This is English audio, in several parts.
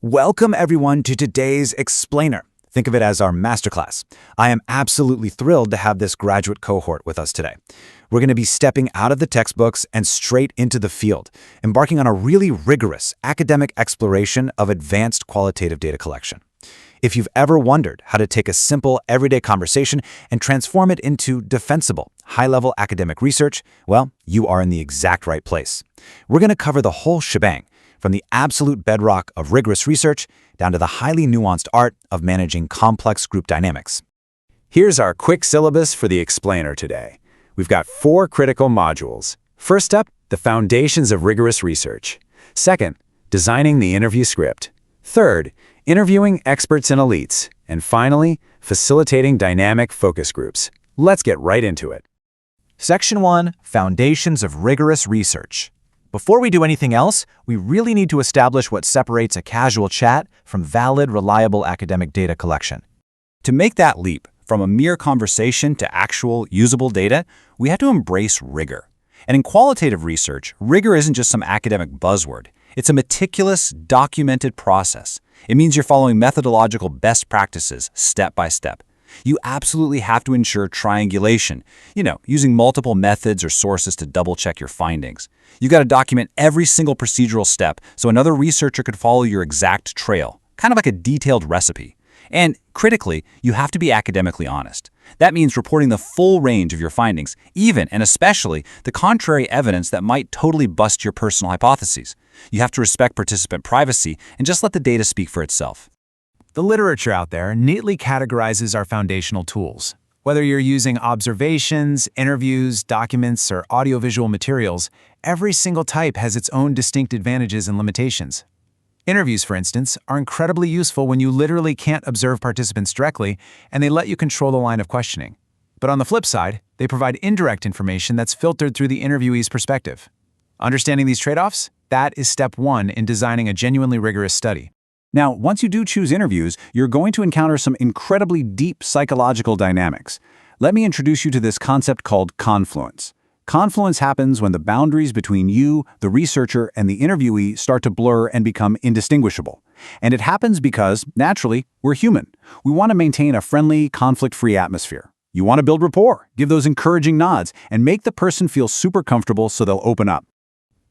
Welcome everyone to today's Explainer. Think of it as our masterclass. I am absolutely thrilled to have this graduate cohort with us today. We're going to be stepping out of the textbooks and straight into the field, embarking on a really rigorous academic exploration of advanced qualitative data collection. If you've ever wondered how to take a simple, everyday conversation and transform it into defensible, high-level academic research, well, you are in the exact right place. We're going to cover the whole shebang, from the absolute bedrock of rigorous research down to the highly nuanced art of managing complex group dynamics. Here's our quick syllabus for the Explainer today. We've got 4 critical modules. First up, the foundations of rigorous research. Second, designing the interview script. Third, interviewing experts and elites. And finally, facilitating dynamic focus groups. Let's get right into it. Section 1, Foundations of Rigorous Research. Before we do anything else, we really need to establish what separates a casual chat from valid, reliable academic data collection. To make that leap from a mere conversation to actual, usable data, we have to embrace rigor. And in qualitative research, rigor isn't just some academic buzzword. It's a meticulous, documented process. It means you're following methodological best practices step by step. You absolutely have to ensure triangulation, using multiple methods or sources to double-check your findings. You've got to document every single procedural step so another researcher could follow your exact trail, kind of like a detailed recipe. And critically, you have to be academically honest. That means reporting the full range of your findings, even and especially the contrary evidence that might totally bust your personal hypotheses. You have to respect participant privacy and just let the data speak for itself. The literature out there neatly categorizes our foundational tools. Whether you're using observations, interviews, documents, or audiovisual materials, every single type has its own distinct advantages and limitations. Interviews, for instance, are incredibly useful when you literally can't observe participants directly and they let you control the line of questioning. But on the flip side, they provide indirect information that's filtered through the interviewee's perspective. Understanding these trade-offs? That is step 1 in designing a genuinely rigorous study. Now, once you do choose interviews, you're going to encounter some incredibly deep psychological dynamics. Let me introduce you to this concept called confluence. Confluence happens when the boundaries between you, the researcher, and the interviewee start to blur and become indistinguishable. And it happens because, naturally, we're human. We want to maintain a friendly, conflict-free atmosphere. You want to build rapport, give those encouraging nods, and make the person feel super comfortable so they'll open up.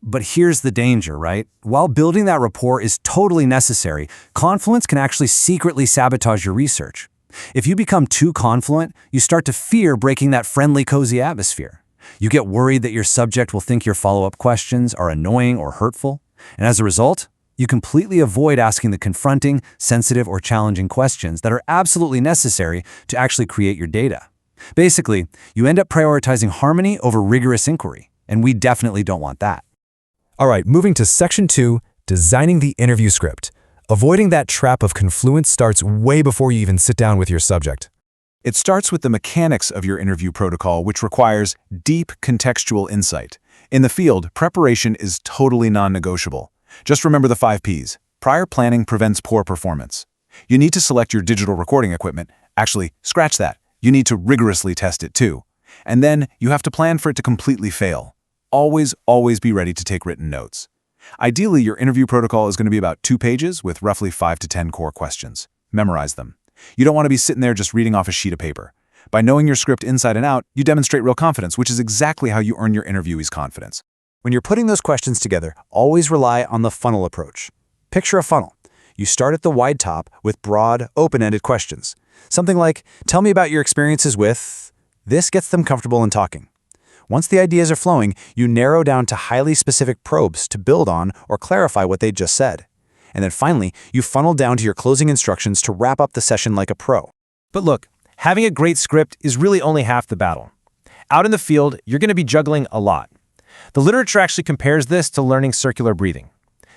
But here's the danger, right? While building that rapport is totally necessary, confluence can actually secretly sabotage your research. If you become too confluent, you start to fear breaking that friendly, cozy atmosphere. You get worried that your subject will think your follow-up questions are annoying or hurtful. And as a result, you completely avoid asking the confronting, sensitive, or challenging questions that are absolutely necessary to actually create your data. Basically, you end up prioritizing harmony over rigorous inquiry, and we definitely don't want that. All right, moving to Section 2, Designing the Interview Script. Avoiding that trap of confluence starts way before you even sit down with your subject. It starts with the mechanics of your interview protocol, which requires deep contextual insight. In the field, preparation is totally non-negotiable. Just remember the 5 Ps. Prior planning prevents poor performance. You need to select your digital recording equipment. Actually, scratch that. You need to rigorously test it too. And then you have to plan for it to completely fail. Always be ready to take written notes. Ideally, your interview protocol is going to be about 2 pages with roughly 5 to 10 core questions. Memorize them. You don't want to be sitting there just reading off a sheet of paper. By knowing your script inside and out, you demonstrate real confidence, which is exactly how you earn your interviewee's confidence. When you're putting those questions together, always rely on the funnel approach. Picture a funnel. You start at the wide top with broad, open-ended questions. Something like, tell me about your experiences with... This gets them comfortable in talking. Once the ideas are flowing, you narrow down to highly specific probes to build on or clarify what they just said. And then finally, you funnel down to your closing instructions to wrap up the session like a pro. But look, having a great script is really only half the battle. Out in the field, you're going to be juggling a lot. The literature actually compares this to learning circular breathing.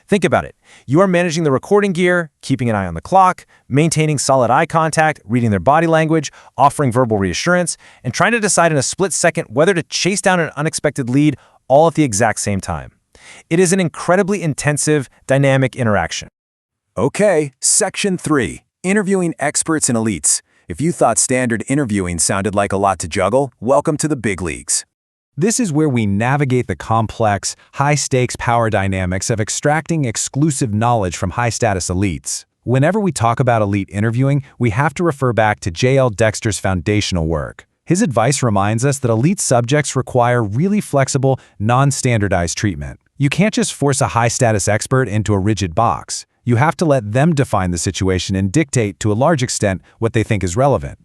Think about it. You are managing the recording gear, keeping an eye on the clock, maintaining solid eye contact, reading their body language, offering verbal reassurance, and trying to decide in a split second whether to chase down an unexpected lead all at the exact same time. It is an incredibly intensive, dynamic interaction. Okay, Section 3, Interviewing Experts and Elites. If you thought standard interviewing sounded like a lot to juggle, welcome to the big leagues. This is where we navigate the complex, high-stakes power dynamics of extracting exclusive knowledge from high-status elites. Whenever we talk about elite interviewing, we have to refer back to J.L. Dexter's foundational work. His advice reminds us that elite subjects require really flexible, non-standardized treatment. You can't just force a high-status expert into a rigid box. You have to let them define the situation and dictate, to a large extent, what they think is relevant.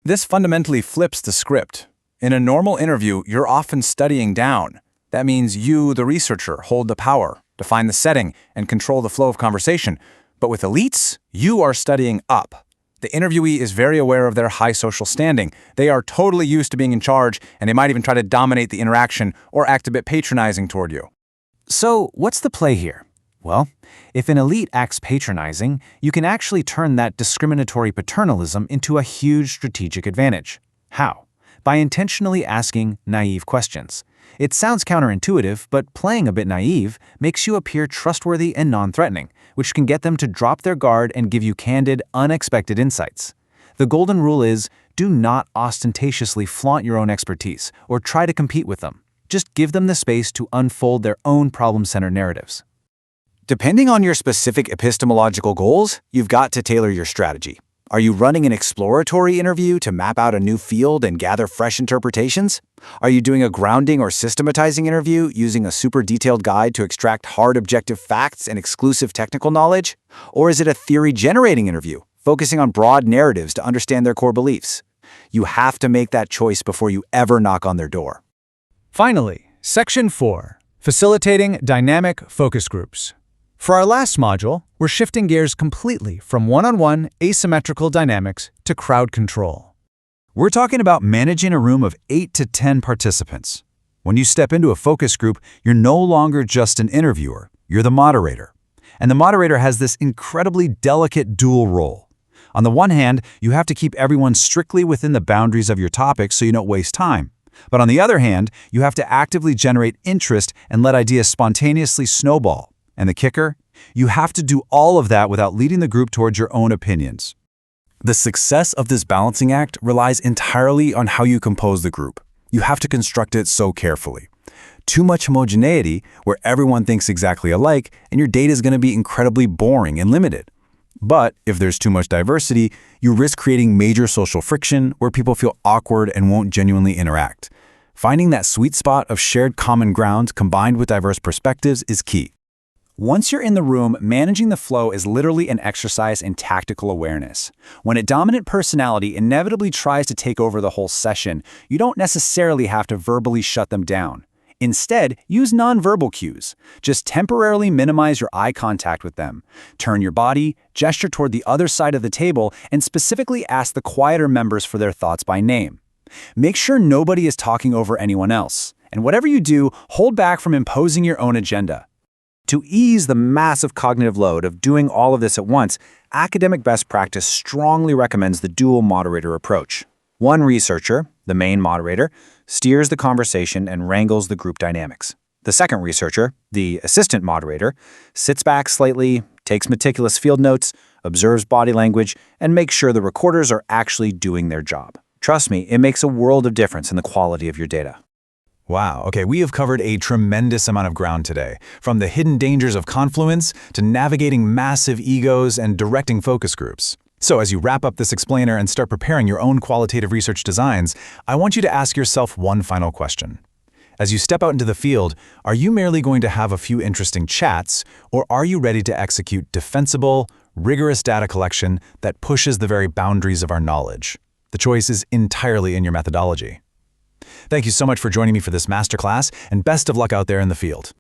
This fundamentally flips the script. In a normal interview, you're often studying down. That means you, the researcher, hold the power, define the setting, and control the flow of conversation. But with elites, you are studying up. The interviewee is very aware of their high social standing. They are totally used to being in charge, and they might even try to dominate the interaction or act a bit patronizing toward you. So, what's the play here? Well, if an elite acts patronizing, you can actually turn that discriminatory paternalism into a huge strategic advantage. How? By intentionally asking naive questions. It sounds counterintuitive, but playing a bit naive makes you appear trustworthy and non-threatening, which can get them to drop their guard and give you candid, unexpected insights. The golden rule is, do not ostentatiously flaunt your own expertise or try to compete with them. Just give them the space to unfold their own problem-centered narratives. Depending on your specific epistemological goals, you've got to tailor your strategy. Are you running an exploratory interview to map out a new field and gather fresh interpretations? Are you doing a grounding or systematizing interview using a super detailed guide to extract hard objective facts and exclusive technical knowledge? Or is it a theory-generating interview, focusing on broad narratives to understand their core beliefs? You have to make that choice before you ever knock on their door. Finally, Section 4, Facilitating Dynamic Focus Groups. For our last module, we're shifting gears completely from one-on-one asymmetrical dynamics to crowd control. We're talking about managing a room of 8 to 10 participants. When you step into a focus group, you're no longer just an interviewer, you're the moderator. And the moderator has this incredibly delicate dual role. On the one hand, you have to keep everyone strictly within the boundaries of your topic so you don't waste time. But on the other hand, you have to actively generate interest and let ideas spontaneously snowball. And the kicker? You have to do all of that without leading the group towards your own opinions. The success of this balancing act relies entirely on how you compose the group. You have to construct it so carefully. Too much homogeneity, where everyone thinks exactly alike, and your data is going to be incredibly boring and limited. But if there's too much diversity, you risk creating major social friction where people feel awkward and won't genuinely interact. Finding that sweet spot of shared common ground combined with diverse perspectives is key. Once you're in the room, managing the flow is literally an exercise in tactical awareness. When a dominant personality inevitably tries to take over the whole session, you don't necessarily have to verbally shut them down. Instead, use nonverbal cues. Just temporarily minimize your eye contact with them. Turn your body, gesture toward the other side of the table, and specifically ask the quieter members for their thoughts by name. Make sure nobody is talking over anyone else. And whatever you do, hold back from imposing your own agenda. To ease the massive cognitive load of doing all of this at once, academic best practice strongly recommends the dual moderator approach. One researcher, the main moderator, steers the conversation and wrangles the group dynamics. The second researcher, the assistant moderator, sits back slightly, takes meticulous field notes, observes body language, and makes sure the recorders are actually doing their job. Trust me, it makes a world of difference in the quality of your data. Wow, okay, we have covered a tremendous amount of ground today, from the hidden dangers of confluence to navigating massive egos and directing focus groups. So as you wrap up this explainer and start preparing your own qualitative research designs, I want you to ask yourself one final question. As you step out into the field, are you merely going to have a few interesting chats, or are you ready to execute defensible, rigorous data collection that pushes the very boundaries of our knowledge? The choice is entirely in your methodology. Thank you so much for joining me for this masterclass, and best of luck out there in the field.